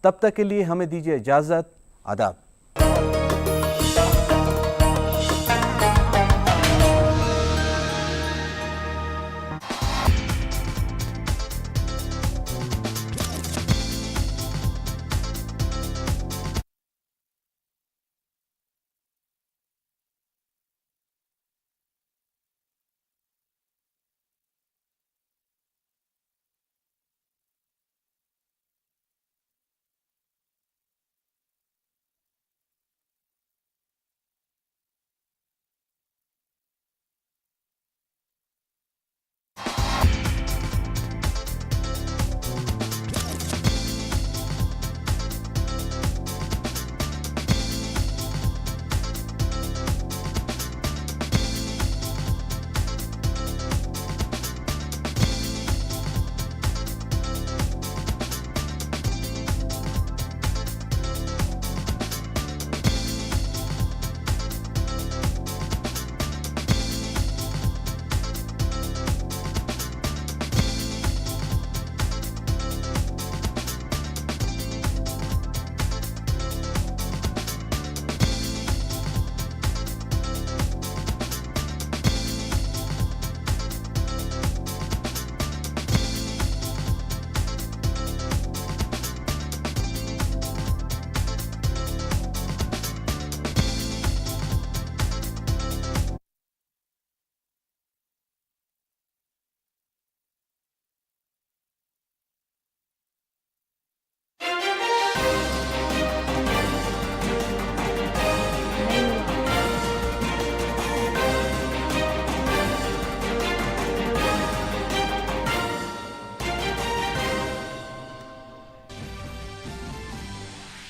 तब तक के लिए हमें दीजिए इजाज़त। आदाब।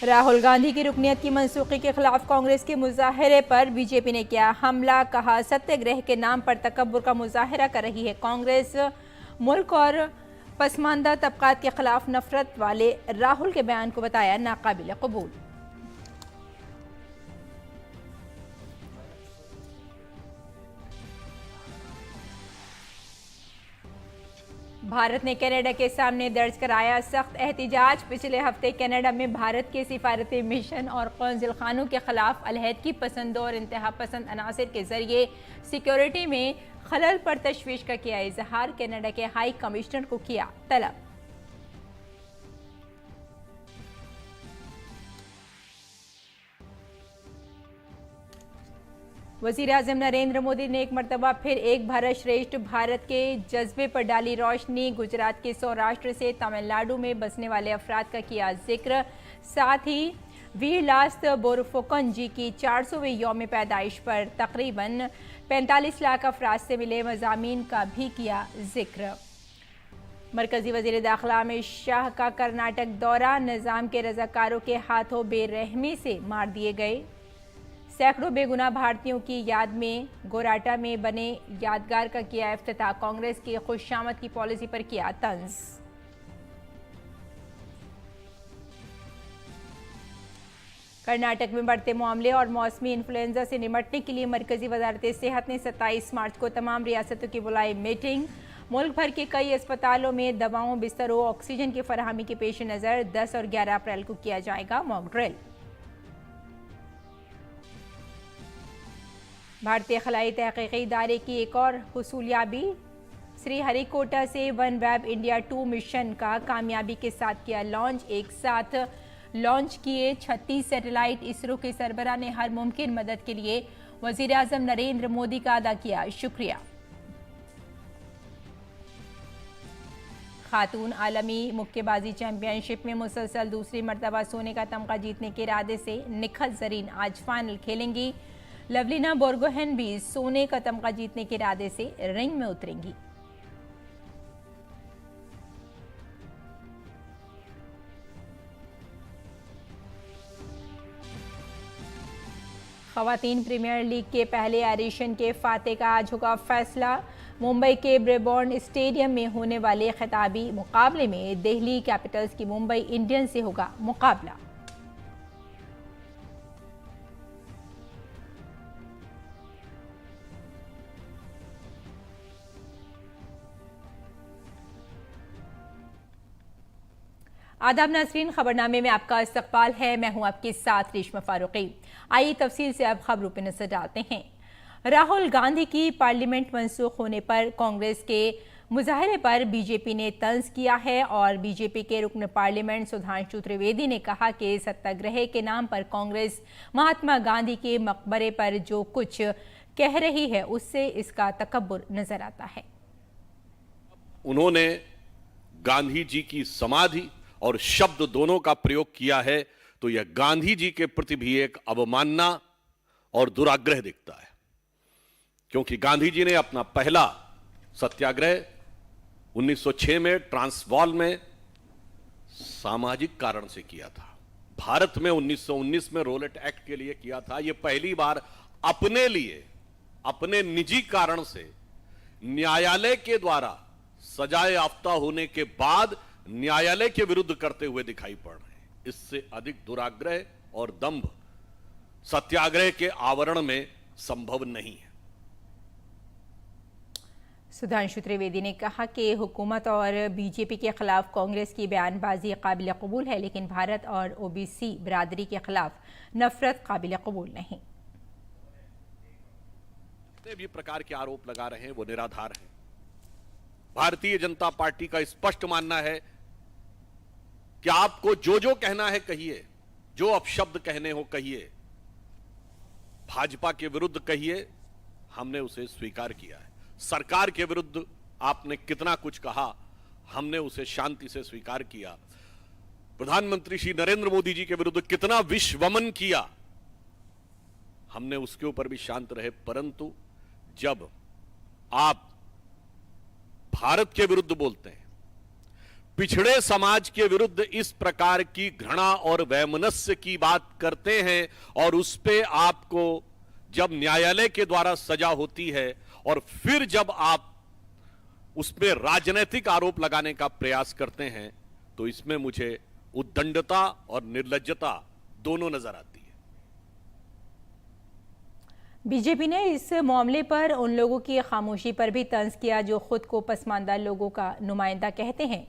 राहुल गांधी की रुकनीत की मनसूखी के खिलाफ कांग्रेस के मुजाहरे पर बीजेपी ने किया हमला। कहा सत्याग्रह के नाम पर तकब्बुर का मुजाहरा कर रही है कांग्रेस। मुल्क और पसमानदा तबकात के खिलाफ नफरत वाले राहुल के बयान को बताया नाकाबिल कबूल। भारत ने कनाडा के सामने दर्ज कराया सख्त एहतिजाज। पिछले हफ्ते कनाडा में भारत के सिफारती मिशन और कौंसिल खानों के खिलाफ अलहदगी पसंदों और इंतहा पसंद अनासर के जरिए सिक्योरिटी में खलल पर तशवीश का किया इजहार। कनाडा के हाई कमिश्नर को किया तलब। वज़ीर आज़म नरेंद्र मोदी ने एक मरतबा फिर एक भारत श्रेष्ठ भारत के जज्बे पर डाली रोशनी। गुजरात के सौराष्ट्र से तमिलनाडु में बसने वाले अफराद का किया जिक्र। साथ ही वीर लास्त बोरफुकन जी की 400वीं यौम पैदाइश पर तकरीबन 45 लाख अफराद से मिले मज़ामीन का भी किया जिक्र। मरकजी वज़ीर दाखिला अमित शाह का कर्नाटक दौरा। निज़ाम के रज़ाकारों के हाथों बेरहमी से मार दिए गए सैकड़ों बेगुनाह भारतीयों की याद में गोराटा में बने यादगार का किया इफ्तिताह। कांग्रेस की खुशामद की पॉलिसी पर किया तंज। कर्नाटक में बढ़ते मामले और मौसमी इन्फ्लुएंजा से निपटने के लिए मरकजी वजारत सेहत ने 27 मार्च को तमाम रियासतों की बुलाई मीटिंग। मुल्क भर के कई अस्पतालों में दवाओं, बिस्तरों, ऑक्सीजन की फराहमी के पेश नज़र 10 और 11 अप्रैल को किया जाएगा मॉक ड्रिल। भारतीय खलाई तहकीकी इदारे की एक और हुसूलियाबी। श्रीहरिकोटा से वन वेब इंडिया 2 मिशन का कामयाबी के साथ किया लॉन्च। एक साथ लॉन्च किए 36 सैटेलाइट। इसरो के सरबराह ने हर मुमकिन मदद के लिए वज़ीर आज़म नरेंद्र मोदी का अदा किया शुक्रिया। खातून आलमी मुक्केबाजी चैंपियनशिप में मुसलसल दूसरी मरतबा सोने का तमगा जीतने के इरादे से निखत जरीन आज फाइनल खेलेंगी। लवलीना बोरगोहेन भी सोने का तमगा जीतने के इरादे से रिंग में उतरेंगी। खवातीन प्रीमियर लीग के पहले एडिशन के फाते का आज होगा फैसला। मुंबई के ब्रेबॉर्न स्टेडियम में होने वाले खिताबी मुकाबले में दिल्ली कैपिटल्स की मुंबई इंडियंस से होगा मुकाबला। आदाब नाज़रीन, खबरनामे में आपका इस्तकबाल है। मैं हूं आपके साथ रेशमा फारूकी। आइए तफसील से अब खबरों पर नजर डालते हैं। राहुल गांधी की पार्लियामेंट मनसूख होने पर कांग्रेस के मुजाहरे पर बीजेपी ने तंज किया है और बीजेपी के रुकन पार्लियामेंट सुधांशु त्रिवेदी ने कहा कि सत्याग्रह के नाम पर कांग्रेस महात्मा गांधी के मकबरे पर जो कुछ कह रही है उससे इसका तकब्बुर नजर आता है। उन्होंने गांधी जी की समाधि और शब्द दोनों का प्रयोग किया है, तो यह गांधी जी के प्रति भी एक अवमानना और दुराग्रह दिखता है, क्योंकि गांधी जी ने अपना पहला सत्याग्रह 1906 में ट्रांसवाल में सामाजिक कारण से किया था। भारत में 1919 में रोलेट एक्ट के लिए किया था। यह पहली बार अपने लिए, अपने निजी कारण से न्यायालय के द्वारा सजाए याफ्ता होने के बाद न्यायालय के विरुद्ध करते हुए दिखाई पड़ रहे हैं। इससे अधिक दुराग्रह और दंभ सत्याग्रह के आवरण में संभव नहीं है। सुधांशु त्रिवेदी ने कहा कि हुकूमत और बीजेपी के खिलाफ कांग्रेस की बयानबाजी काबिल कबूल है, लेकिन भारत और ओबीसी बिरादरी के खिलाफ नफरत काबिल कबूल नहीं। भी प्रकार के आरोप लगा रहे हैं वो निराधार हैं। भारतीय जनता पार्टी का स्पष्ट मानना है कि आपको जो जो कहना है कहिए, जो अपशब्द कहने हो कहिए, भाजपा के विरुद्ध कहिए, हमने उसे स्वीकार किया है। सरकार के विरुद्ध आपने कितना कुछ कहा, हमने उसे शांति से स्वीकार किया। प्रधानमंत्री श्री नरेंद्र मोदी जी के विरुद्ध कितना विषवमन किया, हमने उसके ऊपर भी शांत रहे। परंतु जब आप भारत के विरुद्ध बोलते हैं, पिछड़े समाज के विरुद्ध इस प्रकार की घृणा और वैमनस्य की बात करते हैं और उस पे आपको जब न्यायालय के द्वारा सजा होती है और फिर जब आप उसमें राजनीतिक आरोप लगाने का प्रयास करते हैं, तो इसमें मुझे उद्दंडता और निर्लज्जता दोनों नजर आती है। बीजेपी ने इस मामले पर उन लोगों की खामोशी पर भी तंज किया जो खुद को पसमानदा लोगों का नुमाइंदा कहते हैं।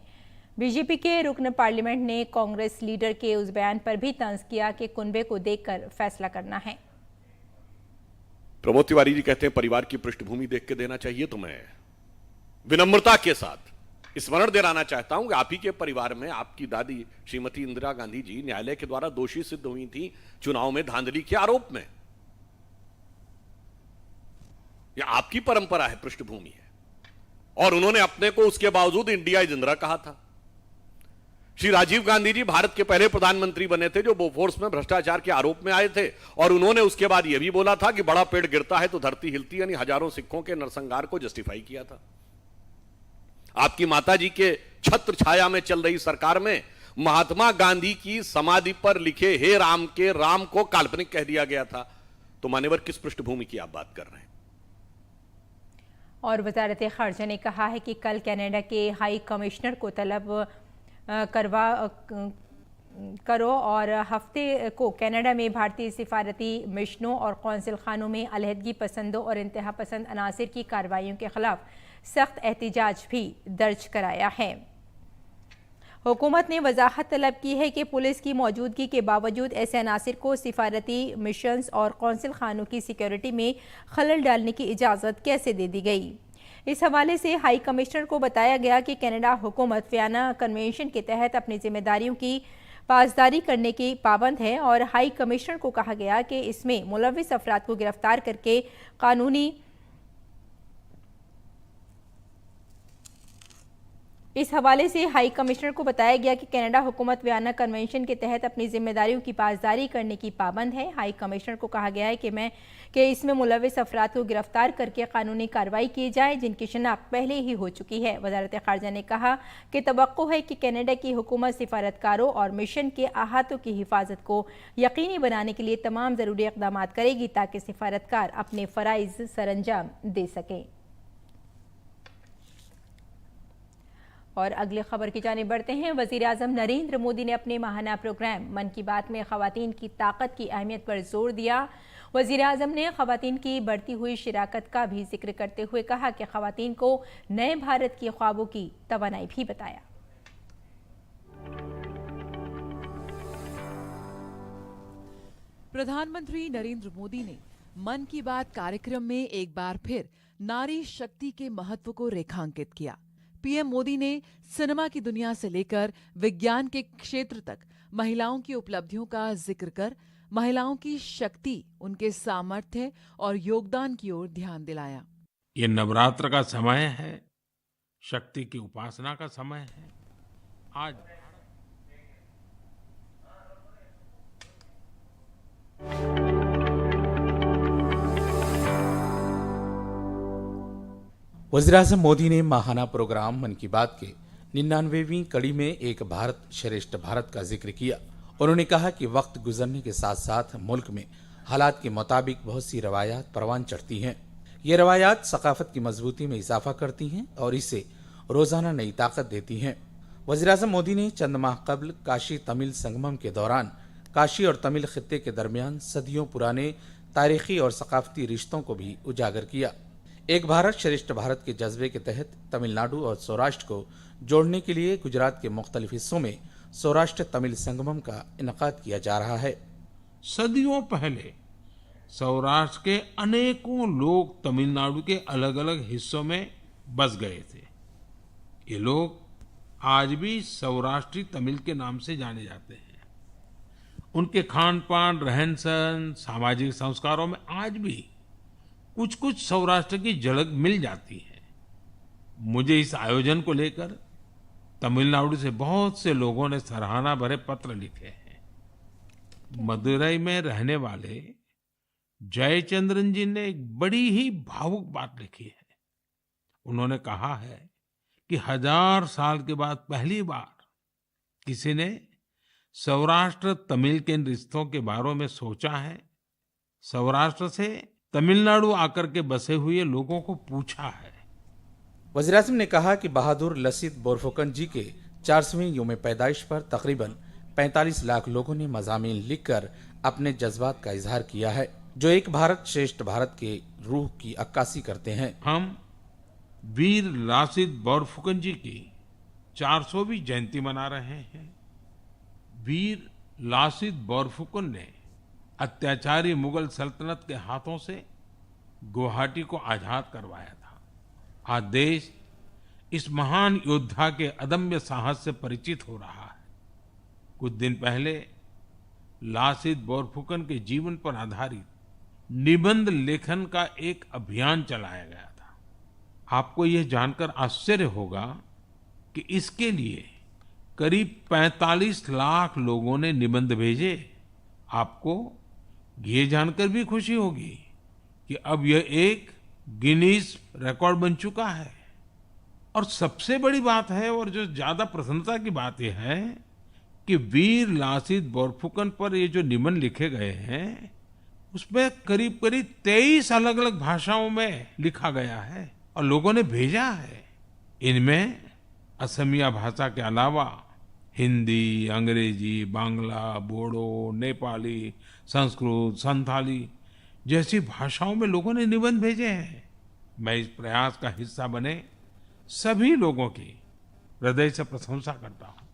बीजेपी के रुकन पार्लियामेंट ने कांग्रेस लीडर के उस बयान पर भी तंज किया कि कुनबे को देखकर फैसला करना है। प्रमोद तिवारी जी कहते हैं परिवार की पृष्ठभूमि देख के देना चाहिए, तो मैं विनम्रता के साथ स्मरण दिलाना चाहता हूं कि आप ही के परिवार में आपकी दादी श्रीमती इंदिरा गांधी जी न्यायालय के द्वारा दोषी सिद्ध हुई थी चुनाव में धांधली के आरोप में। यह आपकी परंपरा है, पृष्ठभूमि है, और उन्होंने अपने को उसके बावजूद इंडिया इज इंदिरा कहा था। श्री राजीव गांधी जी भारत के पहले प्रधानमंत्री बने थे जो बोफोर्स में भ्रष्टाचार के आरोप में आए थे, और उन्होंने उसके बाद यह भी बोला था कि बड़ा पेड़ गिरता है तो धरती हिलती, यानी हजारों सिखों के नरसंहार को जस्टिफाई किया था। आपकी माता जी के छत्र छाया में चल रही सरकार में महात्मा गांधी की समाधि पर लिखे हे राम के राम को काल्पनिक कह दिया गया था। तो मान्यवर, किस पृष्ठभूमि की आप बात कर रहे हैं? और वजारत खारजा ने कहा है कि कल कनाडा के हाई कमिश्नर को तलब करो और हफ्ते को कनाडा में भारतीय सिफारती मिशनों और कौंसिल खानों में अलहदगी पसंदों और इंतहा पसंद अनासिर की कार्रवाइयों के खिलाफ सख्त एहतजाज भी दर्ज कराया है। हुकूमत ने वजाहत तलब की है कि पुलिस की मौजूदगी के बावजूद ऐसे अनासिर को सिफारती मिशंस और कौंसिल खानों की सिक्योरिटी में खलल डालने की इजाज़त कैसे दे दी गई। इस हवाले से हाई कमिश्नर को बताया गया कि कनाडा हुकूमत वियना कन्वेंशन के तहत अपनी जिम्मेदारियों की पासदारी करने की पाबंद है और हाई कमिश्नर को कहा गया कि इसमें मुलविस अफराद को गिरफ्तार करके कानूनी इस हवाले से हाई कमिश्नर को बताया गया कि कनाडा हुकूमत वियना कन्वेंशन के तहत अपनी जिम्मेदारियों की पासदारी करने की पाबंद है। हाई कमिश्नर को कहा गया है कि इसमें मुलविस अफराद को गिरफ्तार करके कानूनी कार्रवाई की जाए जिनकी शनाख्त पहले ही हो चुकी है। वजारत खारजा ने कहा कि तवक्को है कि कनाडा की हुकूमत सिफारतकारों और मिशन के अहातों की हिफाजत को यकीनी बनाने के लिए तमाम ज़रूरी इक़दाम करेगी ताकि सिफारतकार अपने फ़राइज़ सरअंजाम दे सकें। और अगली खबर की जानिब बढ़ते हैं। वज़ीर आज़म नरेंद्र मोदी ने अपने माहाना प्रोग्राम मन की बात में ख़वातीन की ताकत की अहमियत पर जोर दिया। वज़ीर आज़म ने ख़वातीन की बढ़ती हुई शिराकत का भी जिक्र करते हुए कहा कि ख़वातीन को नए भारत के ख्वाबों की तवानाई भी बताया। प्रधानमंत्री नरेंद्र मोदी ने मन की बात कार्यक्रम में एक बार फिर नारी शक्ति के महत्व को रेखांकित किया। पीएम मोदी ने सिनेमा की दुनिया से लेकर विज्ञान के क्षेत्र तक महिलाओं की उपलब्धियों का जिक्र कर महिलाओं की शक्ति, उनके सामर्थ्य और योगदान की ओर ध्यान दिलाया। ये नवरात्र का समय है, शक्ति की उपासना का समय है। आज वज़ीर-ए-आज़म मोदी ने माहाना प्रोग्राम मन की बात के 99वीं कड़ी में एक भारत श्रेष्ठ भारत का जिक्र किया। उन्होंने कहा कि वक्त गुजरने के साथ साथ मुल्क में हालात के मुताबिक बहुत सी रवायात परवान चढ़ती हैं। ये रवायात सकाफत की मजबूती में इजाफा करती हैं और इसे रोजाना नई ताकत देती हैं। वज़ीर-ए-आज़म मोदी ने चंद माह कबल काशी तमिल संगमम के दौरान काशी और तमिल खित्ते के दरमियान सदियों पुराने तारीखी और सकाफती रिश्तों को भी उजागर किया। एक भारत श्रेष्ठ भारत के जज्बे के तहत तमिलनाडु और सौराष्ट्र को जोड़ने के लिए गुजरात के मुख्तलिफ हिस्सों में सौराष्ट्र तमिल संगमम का इनकाद किया जा रहा है। सदियों पहले सौराष्ट्र के अनेकों लोग तमिलनाडु के अलग अलग हिस्सों में बस गए थे। ये लोग आज भी सौराष्ट्री तमिल के नाम से जाने जाते हैं। उनके खान पान, रहन सहन, सामाजिक संस्कारों में आज भी कुछ कुछ सौराष्ट्र की झलक मिल जाती है। मुझे इस आयोजन को लेकर तमिलनाडु से बहुत से लोगों ने सराहना भरे पत्र लिखे हैं। मदुरई में रहने वाले जयचंद्रन जी ने एक बड़ी ही भावुक बात लिखी है। उन्होंने कहा है कि 1000 साल के बाद पहली बार किसी ने सौराष्ट्र तमिल के रिश्तों के बारे में सोचा है। सौराष्ट्र से तमिलनाडु आकर के बसे हुए लोगों को पूछा है। वज़ीर-ए-आज़म ने कहा कि बहादुर लसित बोरफुकन जी के 400वीं यौम पैदाइश पर तकरीबन 45 लाख लोगों ने मज़ामीन लिखकर अपने जज्बात का इजहार किया है, जो एक भारत श्रेष्ठ भारत के रूह की अक्कासी करते हैं। हम वीर लासित बोरफुकन जी की 400वीं जयंती मना रहे हैं। वीर लासित बोरफुकन ने अत्याचारी मुगल सल्तनत के हाथों से गुवाहाटी को आजाद करवाया था। आज देश इस महान योद्धा के अदम्य साहस से परिचित हो रहा है। कुछ दिन पहले लासित बोरफुकन के जीवन पर आधारित निबंध लेखन का एक अभियान चलाया गया था। आपको यह जानकर आश्चर्य होगा कि इसके लिए करीब 45 लाख लोगों ने निबंध भेजे। आपको ये जानकर भी खुशी होगी कि अब यह एक गिनीज रिकॉर्ड बन चुका है। और सबसे बड़ी बात है, और जो ज्यादा प्रसन्नता की बात यह है कि वीर लासित बोरफुकन पर ये जो निबंध लिखे गए हैं, उसमें करीब करीब 23 अलग अलग भाषाओं में लिखा गया है और लोगों ने भेजा है। इनमें असमिया भाषा के अलावा हिंदी, अंग्रेजी, बांग्ला, बोडो, नेपाली, संस्कृत, संथाली जैसी भाषाओं में लोगों ने निबंध भेजे हैं। मैं इस प्रयास का हिस्सा बने सभी लोगों की हृदय से प्रशंसा करता हूँ।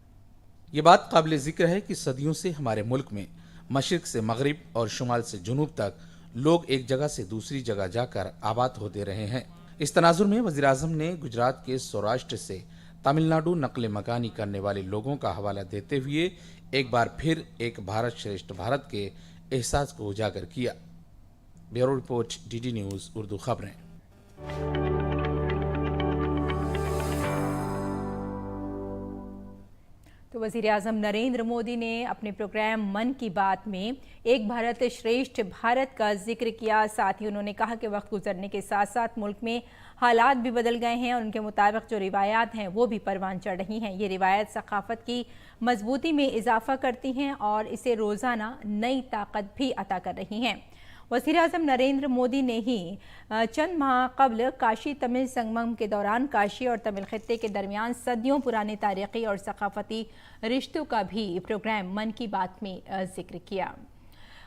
ये बात काबिल जिक्र है कि सदियों से हमारे मुल्क में मशरिक से मगरिब और शुमाल से जुनूब तक लोग एक जगह से दूसरी जगह जाकर आबाद होते रहे हैं। इस तनाजुर में वज़ीर-ए-आज़म ने गुजरात के सौराष्ट्र से तमिलनाडु नकल मकानी करने वाले लोगों का हवाला देते हुए एक बार फिर एक भारत श्रेष्ठ भारत के एहसास को उजागर किया। Bureau report, DD news Urdu खबरें। तो वज़ीर-ए-आज़म नरेंद्र मोदी ने अपने प्रोग्राम मन की बात में एक भारत श्रेष्ठ भारत का जिक्र किया। साथ ही उन्होंने कहा कि वक्त गुजरने के साथ साथ मुल्क में हालात भी बदल गए हैं और उनके मुताबिक जो रिवायात हैं वो भी परवान चढ़ रही हैं। ये रिवायत सकाफत की मजबूती में इजाफा करती हैं और इसे रोज़ाना नई ताकत भी अता कर रही हैं। वज़ीर-ए-आज़म नरेंद्र मोदी ने ही चंद माह कबल काशी तमिल संगमम के दौरान काशी और तमिल खित्ते के दरमियान सदियों पुराने तारीख़ी और सकाफती रिश्तों का भी प्रोग्राम मन की बात में जिक्र किया।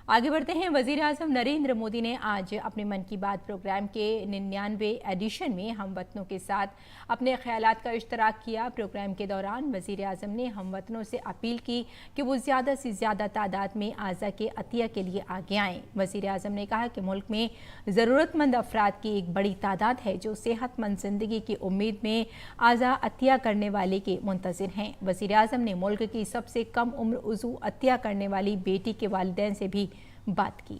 आगे बढ़ते हैं। वजीर आजम नरेंद्र मोदी ने आज अपने मन की बात प्रोग्राम के 99वें एडिशन में हमवतनों के साथ अपने ख्यालात का इश्तराक किया। प्रोग्राम के दौरान वजीर आजम ने हमवतनों से अपील की कि वो ज़्यादा से ज़्यादा तादाद में आज़ा के अतिया के लिए आगे आएँ। वजीर आजम ने कहा कि मुल्क में ज़रूरतमंद अफराद की एक बड़ी तादाद है जो सेहतमंद ज़िंदगी की उम्मीद में आज़ा अतिया करने वाले के मुंतज़िर हैं। वजीर आजम ने मुल्क की सबसे कम उम्र उज़ू अतिया करने वाली बेटी के वालिदैन से भी बात की।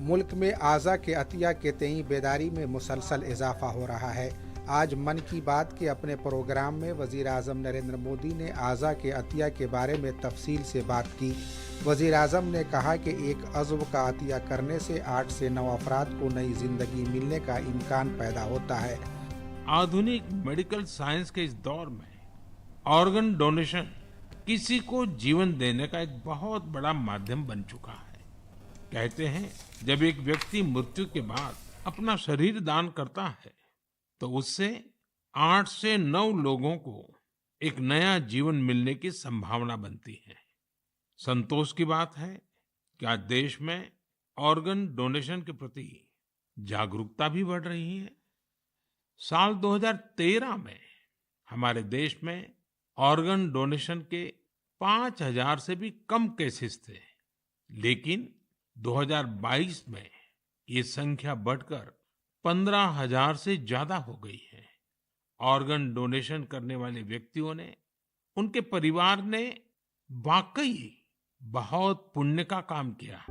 मुल्क में आज़ा के अतिया के तई बेदारी में मुसलसल इजाफा हो रहा है। आज मन की बात के अपने प्रोग्राम में वजीर आज़म नरेंद्र मोदी ने आज़ा के अतिया के बारे में तफसील से बात की। वजीर आज़म ने कहा कि एक अज़्व का अतिया करने से 8 से 9 अफराद को नई जिंदगी मिलने का इम्कान पैदा होता है। आधुनिक मेडिकल साइंस के इस दौर में ऑर्गन डोनेशन किसी को जीवन देने का एक बहुत बड़ा माध्यम बन चुका है। कहते हैं जब एक व्यक्ति मृत्यु के बाद अपना शरीर दान करता है तो उससे 8 से 9 लोगों को एक नया जीवन मिलने की संभावना बनती है। संतोष की बात है कि आज देश में ऑर्गन डोनेशन के प्रति जागरूकता भी बढ़ रही है। साल 2013 में हमारे देश में ऑर्गन डोनेशन के 5000 से भी कम केसेस थे, लेकिन 2022 में ये संख्या बढ़कर 15,000 से ज्यादा हो गई है। ऑर्गन डोनेशन करने वाले व्यक्तियों ने, उनके परिवार ने वाकई बहुत पुण्य का काम किया।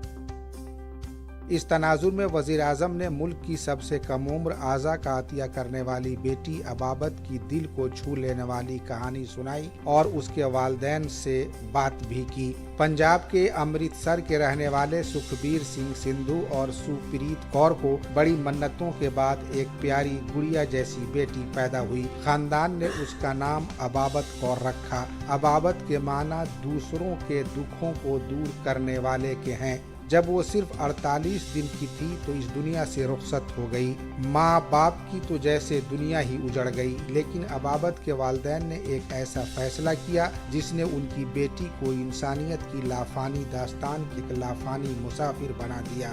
इस तनाजुर में वजीर आजम ने मुल्क की सबसे कम उम्र आज़ा का अतिया करने वाली बेटी अबाबत की दिल को छू लेने वाली कहानी सुनाई और उसके वालिदैन से बात भी की। पंजाब के अमृतसर के रहने वाले सुखबीर सिंह सिंधु और सुप्रीत कौर को बड़ी मन्नतों के बाद एक प्यारी गुड़िया जैसी बेटी पैदा हुई। खानदान ने उसका नाम अबाबत कौर रखा। अबाबत के माना दूसरों के दुखों को दूर करने वाले के हैं। जब वो सिर्फ 48 दिन की थी तो इस दुनिया से रुखसत हो गई। माँ बाप की तो जैसे दुनिया ही उजड़ गई, लेकिन अबाबत के वालिदैन ने एक ऐसा फैसला किया जिसने उनकी बेटी को इंसानियत की लाफानी दास्तान के लाफानी मुसाफिर बना दिया।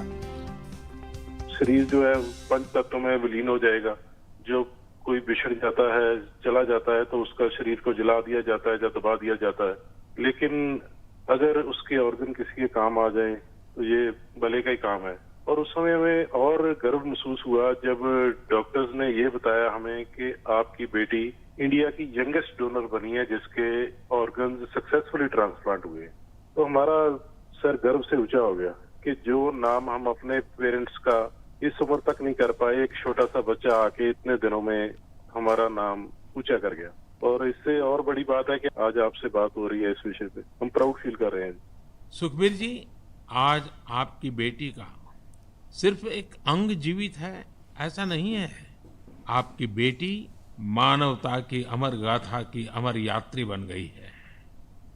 शरीर जो है पंच तत्वों में विलीन हो जाएगा। जो कोई बिछड़ जाता है, चला जाता है, तो उसका शरीर को जला दिया जाता है या दबा दिया जाता है। लेकिन अगर उसके ऑर्गन किसी के काम आ जाए तो ये भले का ही काम है। और उस समय में और गर्व महसूस हुआ जब डॉक्टर्स ने ये बताया हमें कि आपकी बेटी इंडिया की यंगेस्ट डोनर बनी है जिसके ऑर्गन सक्सेसफुली ट्रांसप्लांट हुए। तो हमारा सर गर्व से ऊंचा हो गया कि जो नाम हम अपने पेरेंट्स का इस उम्र तक नहीं कर पाए, एक छोटा सा बच्चा आके इतने दिनों में हमारा नाम ऊंचा कर गया। और इससे और बड़ी बात है कि आज आपसे बात हो रही है इस विषय पे, हम प्राउड फील कर रहे हैं। सुखबीर जी, आज आपकी बेटी का सिर्फ एक अंग जीवित है ऐसा नहीं है। आपकी बेटी मानवता की अमर गाथा की अमर यात्री बन गई है।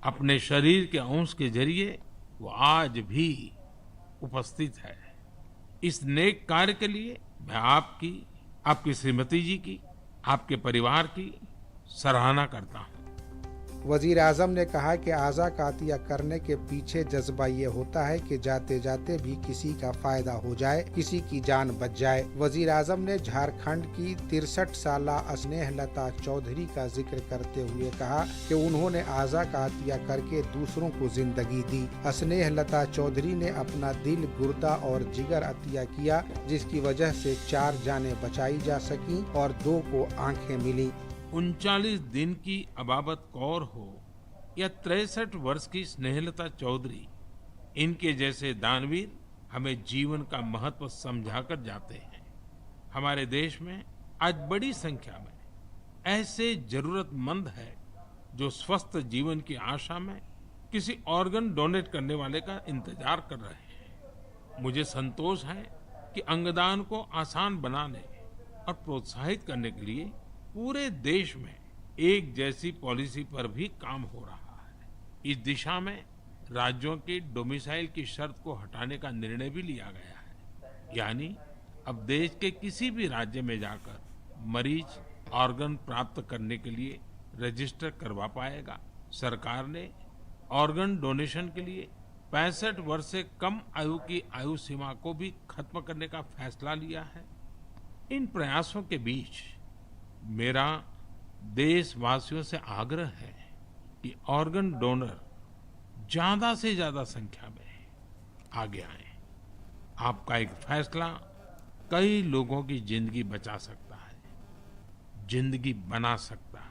अपने शरीर के अंश के जरिए वो आज भी उपस्थित है। इस नेक कार्य के लिए मैं आपकी श्रीमती जी की, आपके परिवार की सराहना करता हूँ। वजीर आजम ने कहा कि आज़ा का अतिया करने के पीछे जज्बा ये होता है कि जाते जाते भी किसी का फायदा हो जाए, किसी की जान बच जाए। वजीर आजम ने झारखंड की 63 साला स्नेहलता चौधरी का जिक्र करते हुए कहा कि उन्होंने आज़ा का अतिया करके दूसरों को जिंदगी दी। स्नेहलता चौधरी ने अपना दिल, गुर्दा और जिगर अतिया किया, जिसकी वजह से 4 जानें बचाई जा सकी और 2 को आंखें मिली। 39 दिन की अबाबत कौर हो या 63 वर्ष की स्नेहलता चौधरी, इनके जैसे दानवीर हमें जीवन का महत्व समझाकर जाते हैं। हमारे देश में आज बड़ी संख्या में ऐसे जरूरतमंद है जो स्वस्थ जीवन की आशा में किसी ऑर्गन डोनेट करने वाले का इंतजार कर रहे हैं। मुझे संतोष है कि अंगदान को आसान बनाने और प्रोत्साहित करने के लिए पूरे देश में एक जैसी पॉलिसी पर भी काम हो रहा है। इस दिशा में राज्यों के डोमिसाइल की शर्त को हटाने का निर्णय भी लिया गया है। यानी अब देश के किसी भी राज्य में जाकर मरीज ऑर्गन प्राप्त करने के लिए रजिस्टर करवा पाएगा। सरकार ने ऑर्गन डोनेशन के लिए 65 वर्ष से कम आयु की आयु सीमा को भी खत्म करने का फैसला लिया है। इन प्रयासों के बीच मेरा देशवासियों से आग्रह है कि ऑर्गन डोनर ज्यादा से ज्यादा संख्या में आगे आए। आपका एक फैसला कई लोगों की जिंदगी बचा सकता है, जिंदगी बना सकता है।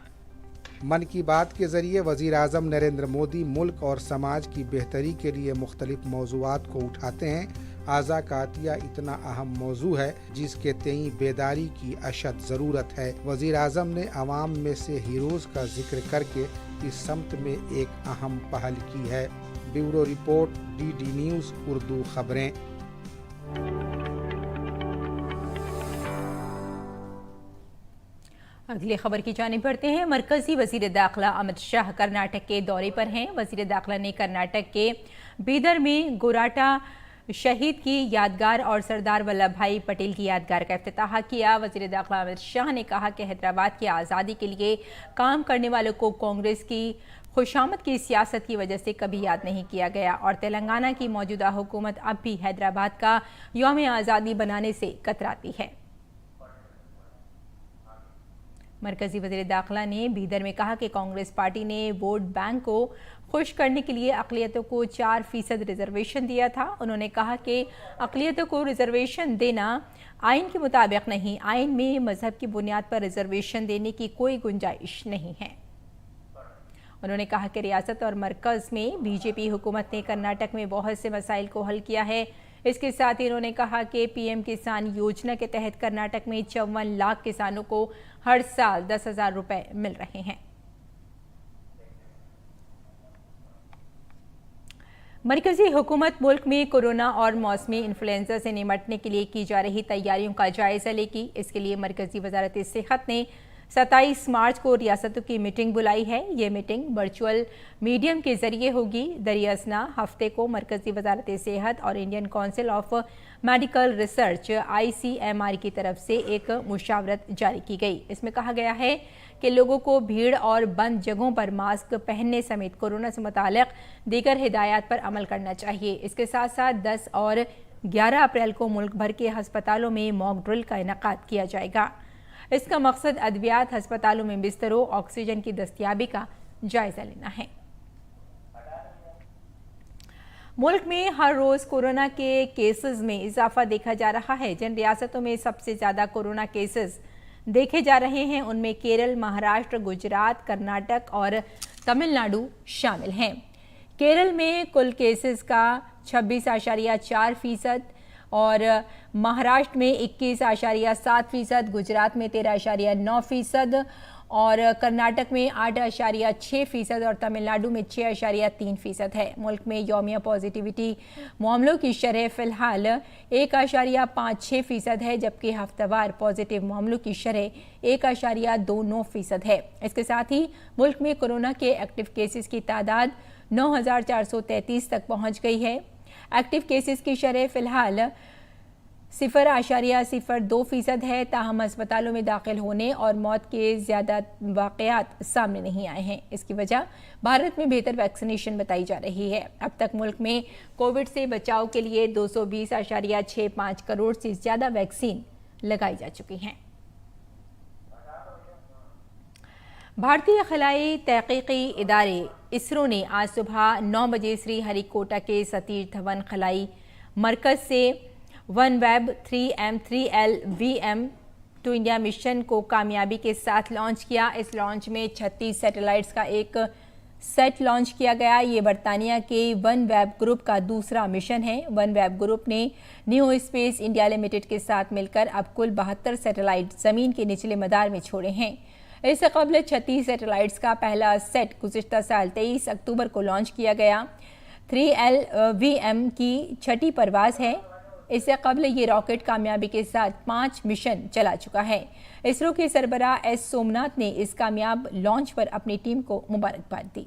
मन की बात के जरिए वजीर आजम नरेंद्र मोदी मुल्क और समाज की बेहतरी के लिए मुख्तलिफ मौज़ूआत को उठाते हैं। आज़ा का अतिया इतना अहम मौजू है जिसके तई बेदारी की अशद ज़रूरत है। वजीर आजम ने अवाम में से हीरोज़ का जिक्र करके इस समत में एक अहम पहल की है। Bureau report, DD news Urdu खबरें। अगली खबर की जानिब बढ़ते हैं। मरकजी वजीर दाखिला अमित शाह कर्नाटक के दौरे पर हैं। वजीर दाखिला ने कर्नाटक के बीदर में गोराटा शहीद की यादगार और सरदार वल्लभ भाई पटेल की यादगार का इफ्तिताह किया। वजीर दाखिला अमित शाह ने कहा कि हैदराबाद की आज़ादी के लिए काम करने वालों को कांग्रेस की खुशामद की सियासत की वजह से कभी याद नहीं किया गया और तेलंगाना की मौजूदा हुकूमत अब भी हैदराबाद का यौम आज़ादी बनाने से कतराती है। मरकजी वज़ीर दाखिला ने बीदर में कहा कि कांग्रेस पार्टी ने वोट बैंक को खुश करने के लिए अक़लियतों को 4% रिजर्वेशन दिया था। उन्होंने कहा कि अक़लियतों को रिजर्वेशन देना आइन के मुताबिक नहीं, आइन में मजहब की बुनियाद पर रिजर्वेशन देने की कोई गुंजाइश नहीं है। उन्होंने कहा कि रियासत और मरकज में बीजेपी हुकूमत ने कर्नाटक में बहुत से मसाइल को हल किया है। इसके साथ ही उन्होंने कहा कि पीएम किसान योजना के तहत कर्नाटक में 54 लाख किसानों को हर साल 10,000 रुपए मिल रहे हैं। मरकजी हुकूमत मुल्क में कोरोना और मौसमी इन्फ्लुएंजा से निपटने के लिए की जा रही तैयारियों का जायजा लेगी। इसके लिए मरकजी वजारत सेहत ने 27 मार्च को रियासतों की मीटिंग बुलाई है। ये मीटिंग वर्चुअल मीडियम के जरिए होगी। दरियासना हफ्ते को मरकजी वजारत सेहत और Indian council of medical research ICMR की तरफ से एक मुशावरत जारी की गई। इसमें कहा गया है कि लोगों को भीड़ और बंद जगहों पर मास्क पहनने समेत कोरोना से मुतालिक दीगर हिदायत पर अमल करना चाहिए। इसके साथ साथ 10 और 11 अप्रैल को मुल्क भर के अस्पतालों में मॉक ड्रिल का इनेकाद किया जाएगा। इसका मकसद अद्वियात अस्पतालों में बिस्तरों, ऑक्सीजन की दस्तयाबी का जायजा लेना है। मुल्क में हर रोज कोरोना के केसेस में इजाफा देखा जा रहा है। जिन रियासतों में सबसे ज्यादा कोरोना केसेस देखे जा रहे हैं उनमें केरल, महाराष्ट्र, गुजरात, कर्नाटक और तमिलनाडु शामिल हैं। केरल में कुल केसेस का 26.4% और महाराष्ट्र में 21.7%, गुजरात में 13.9% और कर्नाटक में 8.6% और तमिलनाडु में 6.3% है। मुल्क में यौमिया पॉजिटिविटी मामलों की शरह फिलहाल 1.56% है, जबकि हफ्तावार पॉजिटिव मामलों की शरह 1.29% है। इसके साथ ही मुल्क में कोरोना के एक्टिव केसेस की तादाद 9,433 तक पहुंच गई है। एक्टिव केसेस की शरह फिलहाल 0.02% है। ताहम अस्पतालों में दाखिल होने और मौत के ज्यादा वाकयात सामने नहीं आए हैं। इसकी वजह भारत में बेहतर वैक्सीनेशन बताई जा रही है। अब तक मुल्क में कोविड से बचाव के लिए 220.65 करोड़ से ज्यादा वैक्सीन लगाई जा चुकी हैं। भारतीय खलाई तहकीकी इदारे इसरो ने आज सुबह 9 बजे श्री हरिकोटा के सतीश धवन खलाई मरकज से OneWeb 3M3L to India mission को कामयाबी के साथ लॉन्च किया। इस लॉन्च में 36 सैटेलाइट्स का एक सेट लॉन्च किया गया। ये बरतानिया के OneWeb ग्रुप का दूसरा मिशन है। OneWeb ग्रुप ने न्यू स्पेस इंडिया लिमिटेड के साथ मिलकर अब कुल 72 सैटेलाइट जमीन के निचले मदार में छोड़े हैं। इससे कबल 36 सैटेलाइट्स का पहला सेट गुज़िश्ता साल 23 अक्टूबर को लॉन्च किया गया। 3LVM की छठी परवाज है। इससे कबल ये रॉकेट कामयाबी के साथ 5 मिशन चला चुका है। इसरो के सरबराह S सोमनाथ ने इस कामयाब लॉन्च पर अपनी टीम को मुबारकबाद दी।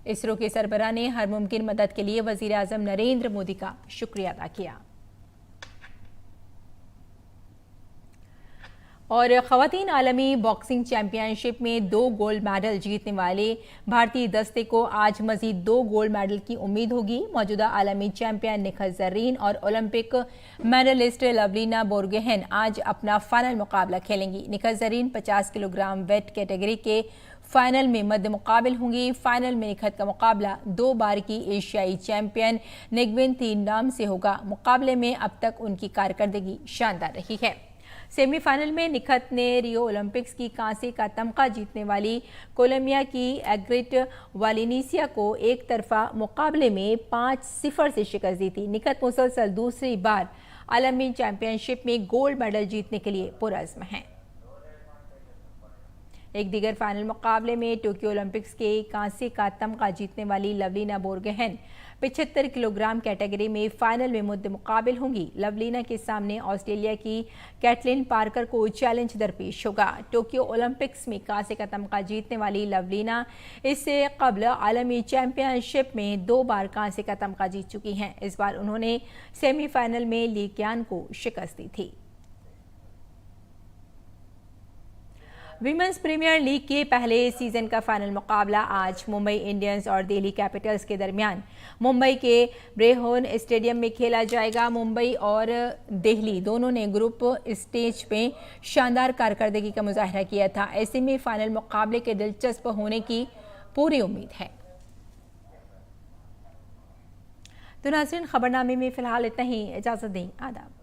इसरो के सरबराह ने हर मुमकिन मदद के लिए वजीर आजम नरेंद्र मोदी का शुक्रिया अदा किया। और खवातीन आलमी बॉक्सिंग चैंपियनशिप में 2 गोल्ड मेडल जीतने वाले भारतीय दस्ते को आज मजीद 2 गोल्ड मेडल की उम्मीद होगी। मौजूदा आलमी चैंपियन निखत जरीन और ओलंपिक मेडलिस्ट लवलीना बोरगोहेन आज अपना फाइनल मुकाबला खेलेंगी। Nikhat Zareen 50 kilogram weight category के फाइनल में मद्दे मुकाबिल होंगी। फाइनल में निखत का मुकाबला 2 बार की एशियाई चैंपियन निगविन तीनडाम से होगा। मुकाबले में अब तक उनकी कारकर्दगी शानदार रही है। सेमीफाइनल में निखत ने रियो ओलंपिक्स की कांसे का तमगा जीतने वाली कोलंबिया की एग्रिट वालिनिसिया को एक तरफा मुकाबले में 5-0 से शिकस्त दी थी। निखत मुसलसल दूसरी बार आलमी चैंपियनशिप में गोल्ड मेडल जीतने के लिए पुरअज़्म हैं। एक दीगर फाइनल मुकाबले में टोक्यो ओलंपिक्स के कांसे का तमगा जीतने वाली लवलीना बोरगोहेन 75 किलोग्राम कैटेगरी में फाइनल में मुद्दे मुकाबिल होंगी। लवलीना के सामने ऑस्ट्रेलिया की कैटलिन पार्कर को चैलेंज दरपेश होगा। टोक्यो ओलंपिक्स में कांसे का तमगा जीतने वाली लवलीना इससे कबल आलमी चैंपियनशिप में 2 बार कांसे का तमगा जीत चुकी हैं। इस बार उन्होंने सेमीफाइनल में ली क्यान को शिकस्त दी थी। विमेंस प्रीमियर लीग के पहले सीजन का फाइनल मुकाबला आज मुंबई इंडियंस और दिल्ली कैपिटल्स के दरमियान मुंबई के ब्रेहोन स्टेडियम में खेला जाएगा। मुंबई और दिल्ली दोनों ने ग्रुप स्टेज में शानदार कारकर्दगी का मुजाहरा किया था। ऐसे में फाइनल मुकाबले के दिलचस्प होने की पूरी उम्मीद है। तो नाज़रीन, खबरनामे में फिलहाल इतना ही। इजाजत दें। आदाब।